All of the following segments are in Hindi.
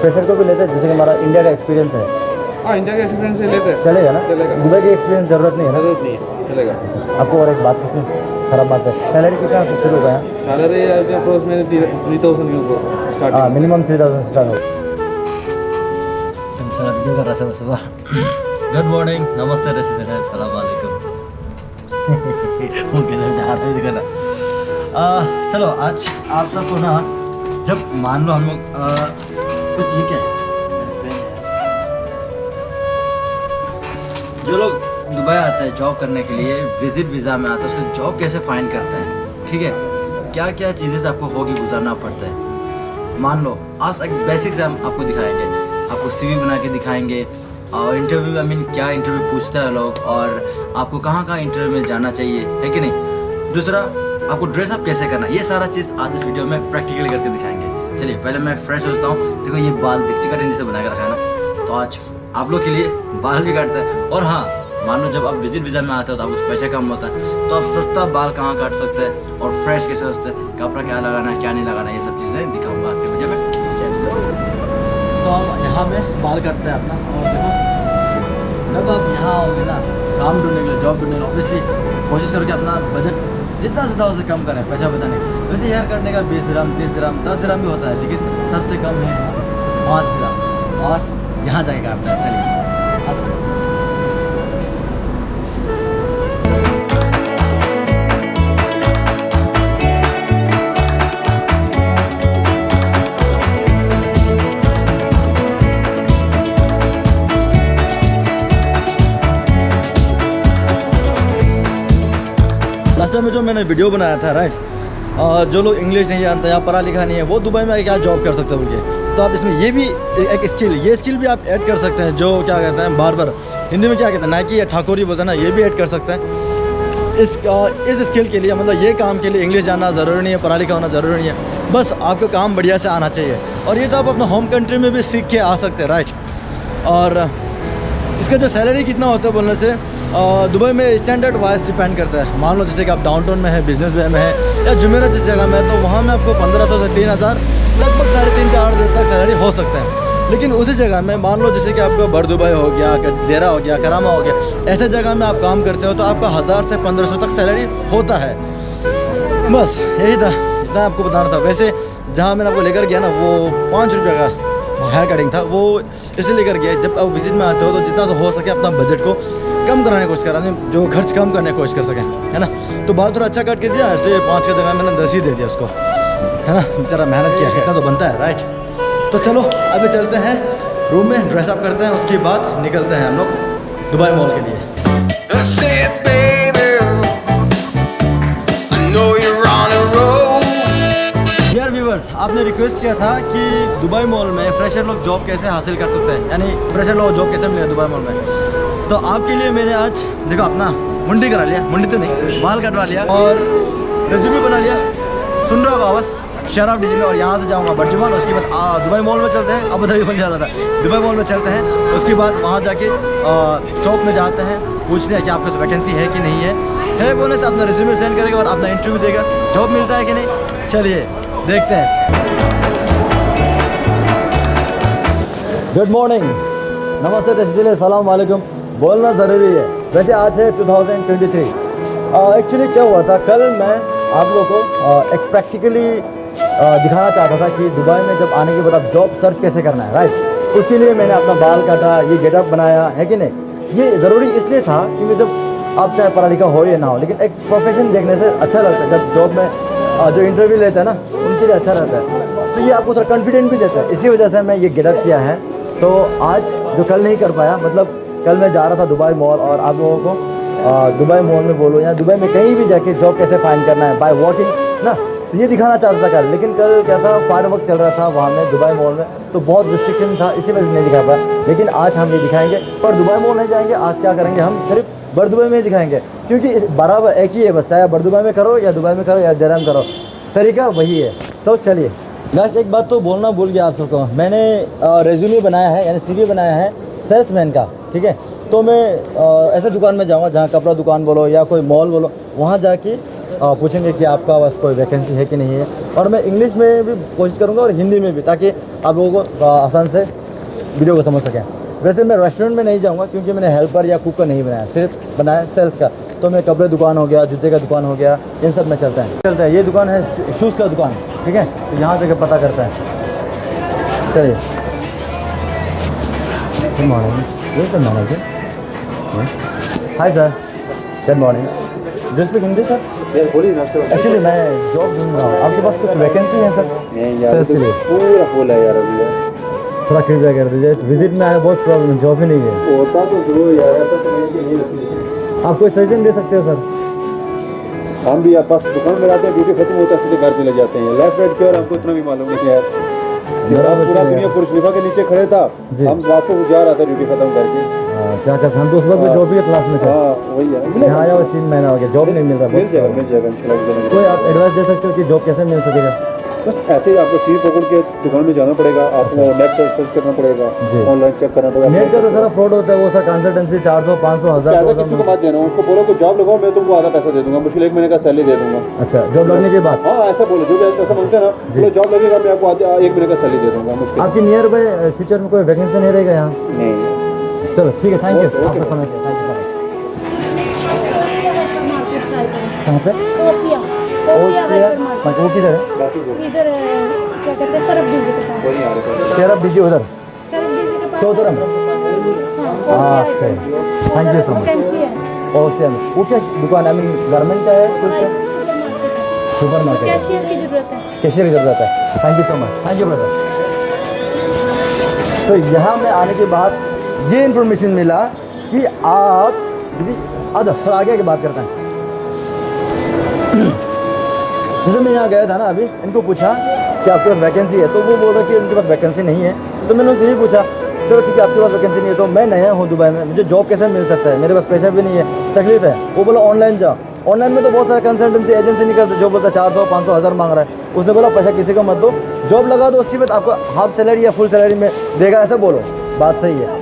फ्रेशर को भी लेते हैं, जैसे कि हमारा इंडिया का एक्सपीरियंस है। हाँ, इंडिया के एक्सपीरियंस से लेते हैं, चलेगा ना? चलेगा। दुबई की एक्सपीरियंस ज़रूरत नहीं है ना? जरूरत नहीं है, चलेगा। अच्छा, आपको और एक बात पूछनी, खराब बात है, सैलरी कितना से शुरू होगा यहाँ? सैलरी अप्रोच में 3000 के ऊपर हाँ, स्टार्टिंग। मिनिमम 3000 से स्टार्ट होगा। वीडियो कर रहा था सुबह। गुड मॉर्निंग, नमस्ते, रशीद, अस्सलाम वालेकुम। उनके साथ हाथ भी दिखाना। चलो आज आप सबको ना, जब मान लो हम लोग ये क्या है, जो लोग दुबई आता है जॉब करने के लिए, विजिट वीज़ा में आता है, उसका जॉब कैसे फाइंड करते हैं, ठीक है, क्या क्या चीज़ें से आपको होगी गुजरना पड़ता है। मान लो आज एक बेसिक से हम आपको दिखाएंगे, आपको सीवी बना के दिखाएंगे, और इंटरव्यू में क्या इंटरव्यू पूछता है लोग, और आपको कहाँ कहाँ इंटरव्यू में जाना चाहिए, है कि नहीं। दूसरा, आपको ड्रेसअप कैसे करना, ये सारा चीज़ आज इस वीडियो में प्रैक्टिकली करके दिखाएंगे। चलिए पहले मैं फ्रेश होता हूँ। देखो ये बाल डिक्सी कटिंग से बना के रखा है ना, तो आज आप लोग के लिए बाल भी काटते हैं। और हाँ, मान लो जब आप विजिट वीज़ा में आते हो तो आपको पैसा कम होता है, तो आप सस्ता बाल कहाँ काट सकते हैं और फ्रेश कैसे हो सकते हैं, कपड़ा क्या लगाना है क्या नहीं लगाना है, ये सब चीज़ें दिखाऊंगा आज के वीडियो में। तो हम यहाँ में बाल काटते हैं अपना। और देखो जब आप यहाँ आओगे ना काम ढूंढने के लिए, जॉब ढूंढने के लिए, ऑब्वियसली कोशिश करके अपना बजट जितना ज़्यादा हो सके कम करें पैसा बचाने। वैसे हेयर कटने का 20 दिरहम, 30 दिरहम, 10 दिरहम भी होता है, लेकिन सबसे कम है 5 दिरहम, और यहाँ जाके काटते हैं। चलिए लास्ट टाइम में जो मैंने वीडियो बनाया था, राइट, जो लोग इंग्लिश नहीं जानते या पढ़ा लिखा नहीं है, वो दुबई में क्या जॉब कर सकते हैं बोल के, तो आप इसमें ये भी एक स्किल, ये स्किल भी आप ऐड कर सकते हैं, जो क्या कहते हैं बार्बर, हिंदी में क्या कहते हैं, नाइकी या ठाकुरी बोलते हैं ना, ये भी ऐड कर सकते हैं। इस स्किल के लिए, मतलब ये काम के लिए इंग्लिश जानना ज़रूरी नहीं है, पढ़ा लिखा होना ज़रूरी नहीं है, बस आपको काम बढ़िया से आना चाहिए। और ये तो आप अपना होम कंट्री में भी सीख के आ सकते हैं, राइट। और इसका जो सैलरी कितना होता है बोलने से, दुबई में स्टैंडर्ड वाइज डिपेंड करता है। मान लो जैसे कि आप डाउनटाउन में है, बिजनेस वे में है, या जुमेरा जिस जगह में है, तो वहाँ में आपको 1500 से 3000, लगभग 3,500-4,000 तक सैलरी हो सकता है। लेकिन उसी जगह में मान लो जैसे कि आपका बर दुबई हो गया, देरा हो गया, करामा हो गया, ऐसे जगह में आप काम करते हो तो आपका 1000 से 1500 तक सैलरी होता है। बस यही था, इतना आपको बताना था। वैसे जहाँ मैंने आपको लेकर गया ना, वो 5 रुपये का हेयर कटिंग था, वो इसलिए लेकर गया, जब आप विजिट में आते हो तो जितना हो सके अपना बजट को कम कराने की कोशिश करा, जो खर्च कम करने की कोशिश कर सकें, है ना। तो बाल थोड़ा अच्छा काट के दिया, इसलिए 5 की जगह मैंने 10 ही दे दिया उसको, है ना। बेचारा मेहनत किया, इतना तो बनता है, राइट। तो चलो अभी चलते हैं रूम में, ड्रेसअप करते हैं, उसके बाद निकलते हैं हम लोग दुबई मॉल के लिए। यार व्यूवर्स, आपने रिक्वेस्ट किया था कि दुबई मॉल में फ्रेशर लोग जॉब कैसे हासिल कर सकते हैं, यानी फ्रेशर लोग जॉब कैसे मिले दुबई मॉल में। तो आपके लिए मैंने आज देखो अपना मुंडी करा लिया, मुंडी तो नहीं, बाल कटवा लिया, और रेज्यूमे बना लिया, सुन रहा होगा आवाज़, शहर ऑफ डिजी में। और यहाँ से जाऊँगा बर्जुमान, उसके बाद दुबई मॉल में चलते हैं। अब अभी बोल जा रहा था, दुबई मॉल में चलते हैं, उसके बाद वहाँ जाके शॉप में जाते हैं, पूछते हैं कि आपके पास वैकेंसी है कि नहीं है बोलने से अपना रेज्यूमे सेंड करेगा और अपना इंटरव्यू देगा, जॉब मिलता है कि नहीं, चलिए देखते हैं। गुड मॉर्निंग, नमस्ते, तस्दील, सलाम वालेकुम बोलना ज़रूरी है। वैसे आज है 2023। एक्चुअली क्या हुआ था, कल मैं आप लोगों को एक प्रैक्टिकली दिखाना चाहता था कि दुबई में जब आने के बाद आप जॉब सर्च कैसे करना है, राइट। उसके लिए मैंने अपना बाल काटा, ये गेटअप बनाया, है कि नहीं। ये ज़रूरी इसलिए था क्योंकि जब आप चाहे पढ़ा लिखा हो या ना हो, लेकिन एक प्रोफेशन देखने से अच्छा लगता है। जब जॉब में जो इंटरव्यू लेता है ना, उनके लिए अच्छा रहता है, तो ये आपको थोड़ा कॉन्फिडेंट भी देता है। इसी वजह से मैं ये गेटअप किया है। तो आज जो कल नहीं कर पाया, मतलब कल मैं जा रहा था दुबई मॉल, और आप लोगों को दुबई मॉल में बोलो या दुबई में कहीं भी जाके जॉब कैसे फाइंड करना है बाय वॉकिंग ना, तो ये दिखाना चाहता था कल। लेकिन कल क्या था, फायर वर्क चल रहा था वहाँ में दुबई मॉल में, तो बहुत रिस्ट्रिक्शन था, इसी वजह से नहीं दिखा पाया। लेकिन आज हम ये दिखाएंगे, पर दुबई मॉल नहीं जाएंगे। आज क्या करेंगे, हम सिर्फ बर दुबई में ही दिखाएंगे, क्योंकि बराबर एक ही है, बस चाहे बर दुबई में करो या दुबई में करो या देराम करो, तरीका वही है। तो चलिए गाइस, एक बात तो बोलना भूल गया आप सबको, मैंने रेज्यूमे बनाया है, यानी CV बनाया है सेल्समैन का, ठीक है। तो मैं ऐसे दुकान में जाऊँगा जहाँ कपड़ा दुकान बोलो या कोई मॉल बोलो, वहाँ जाके पूछेंगे कि आपका बस कोई वैकेंसी है कि नहीं है, और मैं इंग्लिश में भी कोशिश करूँगा और हिंदी में भी, ताकि आप लोगों को आसान से वीडियो को समझ सकें। वैसे मैं रेस्टोरेंट में नहीं जाऊँगा क्योंकि मैंने हेल्पर या कुक का नहीं बनाया, सिर्फ बनाया सेल्स का। तो मैं कपड़े दुकान हो गया, जूते का दुकान हो गया, इन सब में चलते हैं। ये दुकान है शूज़ का दुकान, ठीक है, तो यहाँ से पता करते हैं। चलिए, good morning. Welcome manager. Hi sir, good morning. Do speak Hindi sir? बोलिए ना। एक्चुअली मैं जॉब ढूंढ रहा हूँ, आपके पास कुछ वैकेंसी है सर? नहीं यार, सर, इसलिए पूरा फुल है यार अभी यार। थोड़ा कृपया कर दीजिए, विजिट में आया, बहुत प्रॉब्लम, जॉब ही नहीं है। होता तो जरूर यार, ऐसा तो नहीं कि नहीं होती। आप कोई सजेशन दे सकते हो सर? हम भी आप पास दुकान में रहते हैं, ड्यूटी खत्म होता है सीधे घर चले जाते हैं। लेफ्ट राइट क्यों, हमको इतना भी मालूम नहीं यार। मेरा पूरा दुनिया पुरुष लिफा के नीचे खड़े था, जी। हम रात को जा रहा था ड्यूटी खत्म करके। क्या करते, हम तो उस वक्त हाँ। जॉब ही क्लास में थे। हाँ वही है, यहाँ आया हुआ 3 महीना हो गया, जॉब नहीं मिल रहा। मिल जाएगा इंशाल्लाह। कोई आप एडवाइस दे सकते हो कि जॉब कैसे मिल सकेगा? बस ऐसे ही आपको सीट पकड़ के दुकान में जाना पड़ेगा, आपको नेट पर सर्च करना पड़ेगा, जी। ऑनलाइन चेक करना पड़ेगा। नेट का तो सारा फ्रॉड होता है, वो सर कंसल्टेंसी 400, 500, पैसा 1000। किसी को बात देना, उसको बोलो को जॉब लगाओ, मैं तुमको आधा पैसा दे दूंगा, मुश्किल 1 महीने का सैलरी दे दूंगा। अच्छा, जॉब लगने के बाद? हाँ ऐसा बोलो, जो भी ऐसा मांगते हैं ना, जी। बोलो जॉब लगेगा मैं आपको 1 महीने का सैलरी दे दूंगा मुश्किल। आपकी नियर बाय फ्यूचर में कोई वैकेंसी नहीं रहेगा यहाँ? नहीं। चलो ठीक है, थैंक यू। Okay, okay. आपका समय दिया, थैंक यू। कहाँ पे? ओसिया वो किधर है? इधर क्या कहते हैं, सरफ डीजे के पास। वही आ रहे थे। तेरा बिजी उधर सरफ डीजे के पास चौधरम। हाँ, okay, thank you so much. Vacancy है। ओसियन, वो क्या दुकान है? गारमेंट का है कुछ? सुपर मार्केट है, कैशियर की जरूरत है। कैशियर की जरूरत है। Thank you so much, thank you brother. तो यहाँ में आने के बाद ये इन्फॉर्मेशन मिला कि आप अच्छा थोड़ा आगे आगे बात करते हैं। जैसे मैं यहाँ गया था ना अभी, इनको पूछा कि आपके पास वैकेंसी है, तो वो बोल रहा कि उनके पास वैकेंसी नहीं है। तो मैंने उनसे यही पूछा, चलो ठीक है आपके पास वैकेंसी नहीं है, तो मैं नया हूँ दुबई में, मुझे जॉब कैसे मिल सकता है, मेरे पास पैसा भी नहीं है, तकलीफ है। वो बोला ऑनलाइन जाओ। ऑनलाइन में तो बहुत सारे कंसल्टेंसी एजेंसी निकलते, जो बोलता 400, 500, 1000 मांग रहा है। उसने बोला पैसा किसी को मत दो, जॉब लगा दो, उसके बाद आपको हाफ सैलरी या फुल सैलरी में देगा, ऐसा बोलो। बात सही है।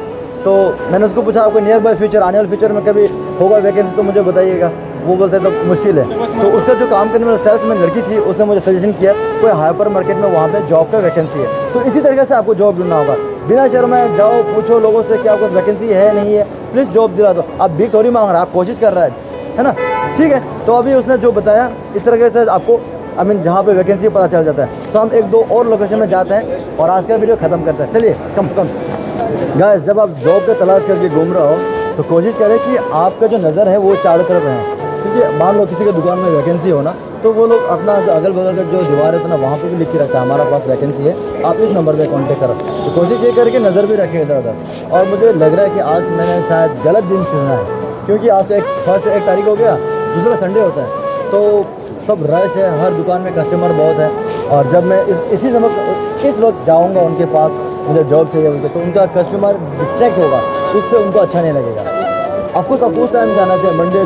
तो मैंने उसको पूछा आपको नियर बाय फ्यूचर, आने वाले फ्यूचर में कभी होगा वैकेंसी तो मुझे बताइएगा। वो बोलते तो मुश्किल है। तो उसका जो काम करने वाला सेल्स में लड़की थी, उसने मुझे सजेशन किया कोई हाइपर मार्केट में वहाँ पे जॉब का वैकेंसी है। तो इसी तरीके से आपको जॉब ढूंढना होगा, बिना शर्म में जाओ, पूछो लोगों से कि आपको वैकेंसी है नहीं है, प्लीज़ जॉब दिला दो। आप भीख थोड़ी मांग रहा है, आप कोशिश कर रहा है ना, ठीक है। तो अभी उसने जो बताया इस तरीके से आपको जहाँ पे वैकेंसी पता चल जाता है। तो हम 1-2 और लोकेशन में जाते हैं और आज का वीडियो ख़त्म करते हैं। चलिए कम गाइस, जब आप जॉब का तलाश करके घूम रहे हो तो कोशिश करें कि आपका जो नज़र है वो चारों तरफ है। क्योंकि मान लो किसी के दुकान में वैकेंसी हो ना, तो वो लोग अपना अगल बगल का जो दीवार है ना, वहाँ पे भी लिख के रखता है हमारा पास वैकेंसी है, आप इस नंबर पे कांटेक्ट करो। तो कोशिश ये करके नज़र भी रखें इधर उधर। और मुझे लग रहा है कि आज मैंने शायद गलत दिन चुना है, क्योंकि आज से 1 तारीख हो गया, दूसरा संडे होता है, तो सब रश है, हर दुकान में कस्टमर बहुत है। और जब मैं इस वक्त जाऊँगा उनके पास, मुझे जॉब चाहिए उनके, तो उनका कस्टमर डिस्ट्रैक्ट होगा, उससे उनको अच्छा नहीं लगेगा। आपको उस टाइम जाना चाहिए, मंडे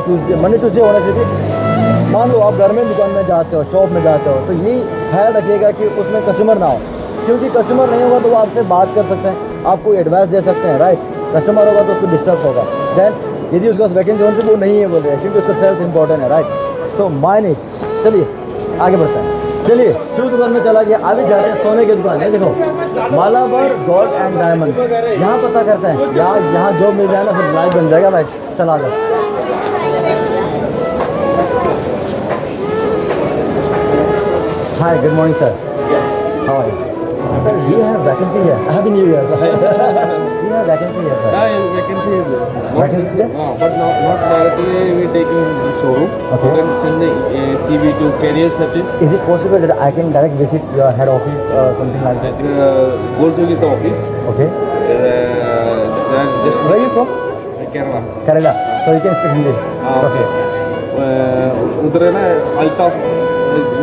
ट्यूसडे होना चाहिए। मान लो आप घर में दुकान में जाते हो, शॉप में जाते हो, तो ये ख्याल रखिएगा कि उसमें कस्टमर ना हो, क्योंकि कस्टमर नहीं होगा तो वो आपसे बात कर सकते हैं, आपको एडवाइस दे सकते हैं, राइट। कस्टमर होगा तो उसको डिस्टर्ब होगा। दैन यदि उसके पास वैकेंसी होने से वो नहीं है बोल रहे हैं, क्योंकि उसका सेल्स इंपॉर्टेंट है, राइट। So mind it. चलिए आगे बढ़ते हैं। चलिए शू दुकान में चला गया, अभी जा रहे हैं सोने की दुकान है। देखो मालाबार गोल्ड एंड डायमंड, यहाँ पता करते हैं, यहाँ जॉब मिल जाए ना फिर लाइफ बन जाएगा। भाई चला जाओ। Hi, good morning sir, how are you? Sir, do you have vacancy here? Happy New Year. Do you have vacancy here, sir? Vacancy is there. Vacancy there? But not directly we taking showroom. Okay. You can send the CV to career setting. Is it possible that I can direct visit your head office or something like that? Goldswing is the office. Okay. Just Where are you from? Kerala. Kerala. So you can speak Hindi. Okay. उधर है ना अल्ताफ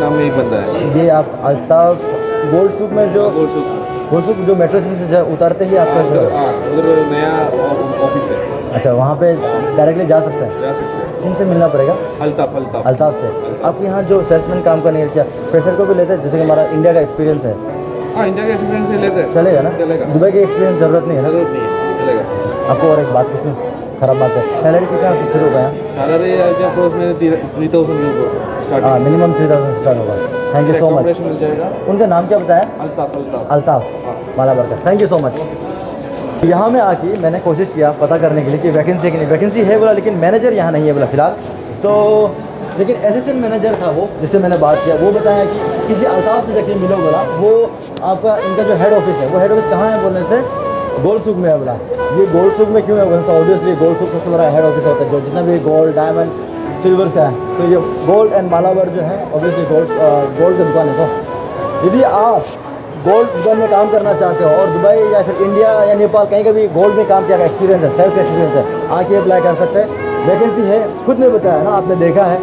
नाम एक बंदा है। ये आप अल्ताफ गोल्ड सूक में जो गोल्ड सूक जो मेट्रो स्टेशन से उतरते ही आपका जो उधर नया ऑफिस है। अच्छा, वहाँ पे डायरेक्टली जा सकते हैं? जा सकते हैं। किनसे मिलना पड़ेगा? अल्ताफ से। आपके यहाँ जो सेल्समैन काम करने क्या फ्रेशर को भी लेते हैं, जैसे कि हमारा इंडिया का एक्सपीरियंस है? हाँ, इंडिया का एक्सपीरियंस से लेते हैं। चलेगा ना? चलेगा। दुबई के एक्सपीरियंस ज़रूरत नहीं है ना? जरूरत नहीं है। चलेगा। आपको और एक बात पूछनी, खराब बात है, सैलरी कितना से शुरू होगा? सैलरी जब रोज में 3000 स्टार्ट। हाँ, मिनिमम 3000 स्टार्ट होगा। Thank you so much. मिल जाएगा। उनका नाम क्या बताया? अल्ताफ अल्ताफ। अल्ताफ मालाबार का। Thank you so much. यहाँ में आके मैंने कोशिश किया पता करने के लिए कि वैकेंसी है कि नहीं। वैकेंसी है बोला, लेकिन मैनेजर यहाँ नहीं है बोला फ़िलहाल। तो लेकिन असिस्टेंट मैनेजर था वो, जिससे मैंने बात किया, वो बताया कि किसी अल्ताफ से जाके मिलो बोला। वो आपका इनका जो हेड ऑफिस है, वो हेड ऑफिस कहाँ है बोलने से गोल्ड सुख में है बोला। ये गोल्ड सुख में क्यों है बोलने से, ऑब्वियसली गोल्ड सुख सबसे बड़ा हेड ऑफिस होता है, जो जितना भी गोल्ड डायमंड सिल्वर का है। तो ये गोल्ड एंड मालाबार जो है ऑब्वियसली गोल्ड की दुकान है। तो यदि आप गोल्ड दुकान में काम करना चाहते हो और दुबई या फिर इंडिया या नेपाल कहीं का भी गोल्ड में काम किया का एक्सपीरियंस है, सेल्स का एक्सपीरियंस है, आके अप्लाई कर सकते हैं। वैकेंसी है, खुद ने बताया ना, आपने देखा है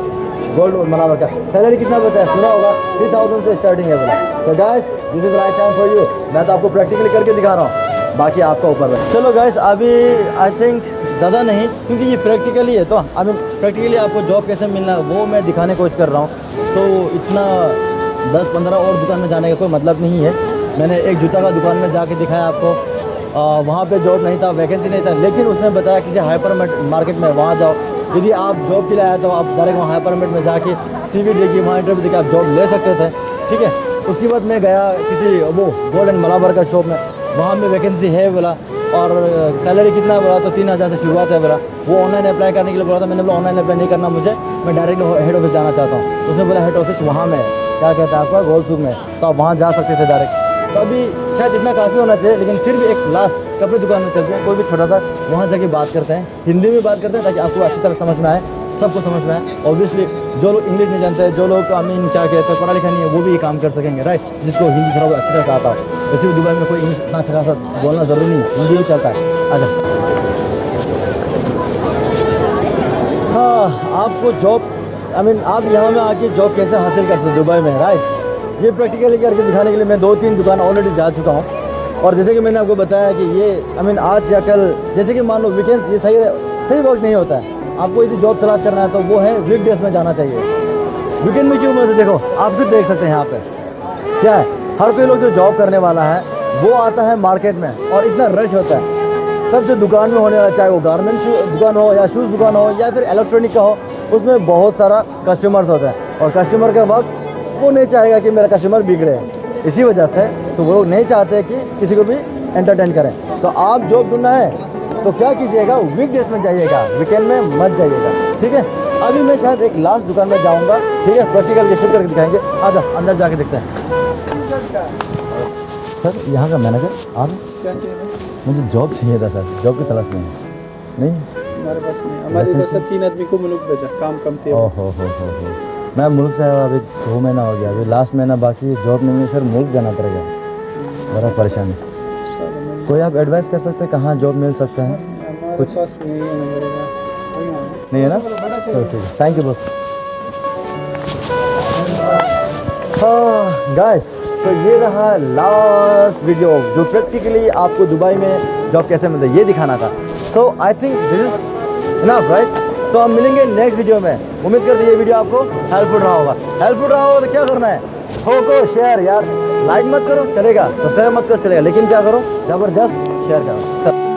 गोल्ड मलाबार का। सैलरी कितना बताया, सुना होगा, 3000 से स्टार्टिंग है बोला। So guys, this is right time for you. मैं तो आपको प्रैक्टिकली करके दिखा रहा हूँ, बाकी आपका ऊपर है। चलो गाइस, अभी आई थिंक ज़्यादा नहीं, क्योंकि ये प्रैक्टिकली है, तो अभी प्रैक्टिकली आपको जॉब कैसे मिलना है वो मैं दिखाने की कोशिश कर रहा हूँ। तो इतना 10-15 और दुकान में जाने का कोई मतलब नहीं है। मैंने एक जूता का दुकान में जाके दिखाया आपको, वहाँ पे जॉब नहीं था, वैकेंसी नहीं था, लेकिन उसने बताया किसी हाइपर मार्केट में वहाँ जाओ। यदि आप जॉब के लिए आए तो आप डायरेक्ट वहाँ हाइपर मार्केट में जाके CV देके वहाँ इंटरव्यू देके आप जॉब ले सकते थे, ठीक है। उसके बाद मैं गया किसी वो गोल्ड एंड मलाबार का शॉप में, वहाँ में वैकेंसी है बोला, और सैलरी कितना बोला तो 3000 से शुरुआत है बोला। वो ऑनलाइन अप्लाई करने के लिए बोला था, मैंने बोला ऑनलाइन अप्लाई नहीं करना मुझे, मैं डायरेक्ट हेड ऑफिस जाना चाहता हूँ। उसने बोला हेड ऑफिस वहाँ में क्या कहता है आपका गोल्ड सुख में, तो आप वहाँ जा सकते थे डायरेक्ट। तो अभी शायद इतना काफ़ी होना चाहिए, लेकिन फिर भी एक लास्ट कपड़े दुकान में चलते हैं, कोई भी छोटा सा वहाँ जाके बात करते हैं, हिंदी में बात करते हैं, ताकि आपको अच्छी तरह समझ में आए, सबको समझ में आए। ऑब्वियसली जो लोग इंग्लिश नहीं जानते हैं, जो लोग आई मीन क्या कहते हैं पढ़ा लिखा नहीं है, वो भी ये काम कर सकेंगे, राइट। जिसको हिंदी थोड़ा बहुत अच्छी तरह आता हो। वैसे भी दुबई में कोई इंग्लिश इतना अच्छा खासा बोलना ज़रूरी नहीं है, हिंदी भी चलता है। अच्छा, हाँ, आपको जॉब आई मीन आप यहाँ में आके जॉब कैसे हासिल कर सकते दुबई में, राइट। ये प्रैक्टिकली करके दिखाने के लिए मैं 2-3 दुकान ऑलरेडी जा चुका हूँ। और जैसे कि मैंने आपको बताया कि ये आई मीन आज या कल, जैसे कि मान लो वीकेंड, ये सही वक्त नहीं होता है। आपको यदि जॉब तलाश करना है तो वो है वीकडेज में जाना चाहिए। वीकेंड में क्यों, मैं देखो आप खुद देख सकते हैं यहाँ पे क्या है, हर कोई लोग जो जॉब करने वाला है वो आता है मार्केट में, और इतना रश होता है। सब जो दुकान में होने वाला, चाहे वो गारमेंट दुकान हो या शूज़ दुकान हो या फिर इलेक्ट्रॉनिक का हो, उसमें बहुत सारा कस्टमर्स होता है, और कस्टमर के वक्त वो नहीं चाहेगा कि मेरा कस्टमर बिगड़े। इसी वजह से तो वो लोग नहीं चाहते कि किसी को भी एंटरटेन करें। तो आप जॉब ढूंढना है तो क्या कीजिएगा, वीकडेज में जाइएगा, वीकेंड में मत जाइएगा, ठीक है। अभी मैं शायद एक लास्ट दुकान में जाऊंगा, ठीक है, प्रैक्टिकल के फिर करके दिखाएंगे। आजा अंदर जाके देखते हैं। सर, यहाँ का मैनेजर आप? क्या चाहिए? मुझे जॉब चाहिए था सर, जॉब की तलाश में नहीं। हमारे पास नहीं, हमारे इधर से 3 आदमी को मुल्क भेजा, काम कम थे। हो। मैं मुल्क से आया अभी 2 महीना हो गया, अभी लास्ट महीना बाकी, जॉब नहीं है सर, मुल्क जाना पड़ेगा, बड़ा परेशान है। कोई आप एडवाइस कर सकते हैं कहाँ जॉब मिल सकता है? कुछ पास नहीं है, नहीं है ना, चलो ठीक है, थैंक यू बस। हाँ गाइस, तो ये रहा लास्ट वीडियो जो प्रैक्टिकली आपको दुबई में जॉब कैसे मिलता है ये दिखाना था। So I think this is enough, right. So हम मिलेंगे नेक्स्ट वीडियो में। उम्मीद करते हैं ये वीडियो आपको हेल्पफुल रहा होगा। हेल्पफुल रहा होगा तो क्या करना है, ठोको शेयर यार, लाइक मत करो चलेगा, सब्सक्राइब मत करो चलेगा, लेकिन क्या करो, ज़बरदस्त शेयर करो।